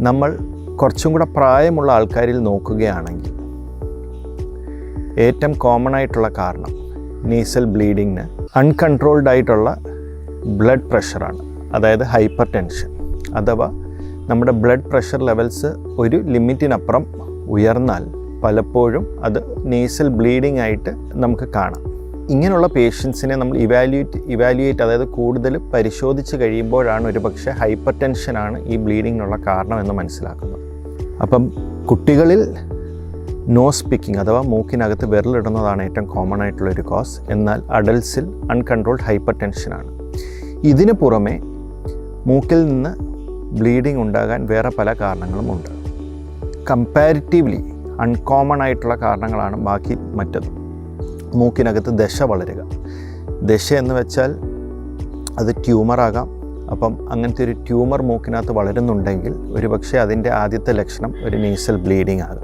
നമ്മൾ കുറച്ചും കൂടെ പ്രായമുള്ള ആൾക്കാരിൽ നോക്കുകയാണെങ്കിൽ ഏറ്റവും കോമൺ ആയിട്ടുള്ള കാരണം നീസൽ ബ്ലീഡിങ്ങിന് അൺകൺട്രോൾഡ് ആയിട്ടുള്ള ബ്ലഡ് പ്രഷറാണ്. അതായത് ഹൈപ്പർ ടെൻഷൻ അഥവാ നമ്മുടെ ബ്ലഡ് പ്രഷർ ലെവൽസ് ഒരു ലിമിറ്റിനപ്പുറം ഉയർന്നാൽ പലപ്പോഴും അത് നീസൽ ബ്ലീഡിംഗ് ആയിട്ട് നമുക്ക് കാണാം. ഇങ്ങനെയുള്ള പേഷ്യൻസിനെ നമ്മൾ ഇവാലുവേറ്റ് അതായത് കൂടുതൽ പരിശോധിച്ച് കഴിയുമ്പോഴാണ് ഒരുപക്ഷെ ഹൈപ്പർ ടെൻഷനാണ് ഈ ബ്ലീഡിങ്ങിനുള്ള കാരണമെന്ന് മനസ്സിലാക്കുന്നത്. അപ്പം കുട്ടികളിൽ നോസ് പിക്കിംഗ് അഥവാ മൂക്കിനകത്ത് വിരലിടുന്നതാണ് ഏറ്റവും കോമൺ ആയിട്ടുള്ളൊരു കോസ്. എന്നാൽ അഡൽട്സിൽ അൺകൺട്രോൾഡ് ഹൈപ്പർ ടെൻഷനാണ്. ഇതിന് പുറമെ മൂക്കിൽ നിന്ന് ബ്ലീഡിംഗ് ഉണ്ടാകാൻ വേറെ പല കാരണങ്ങളുമുണ്ട്. കമ്പാരിറ്റീവ്ലി അൺകോമൺ ആയിട്ടുള്ള കാരണങ്ങളാണ് ബാക്കി മറ്റത്. മൂക്കിനകത്ത് ദശ വളരുക. ദശ എന്ന് വെച്ചാൽ അത് ട്യൂമറാകാം. അപ്പം അങ്ങനത്തെ ഒരു ട്യൂമർ മൂക്കിനകത്ത് വളരുന്നുണ്ടെങ്കിൽ ഒരുപക്ഷെ അതിൻ്റെ ആദ്യത്തെ ലക്ഷണം ഒരു നീസൽ ബ്ലീഡിംഗ് ആകും.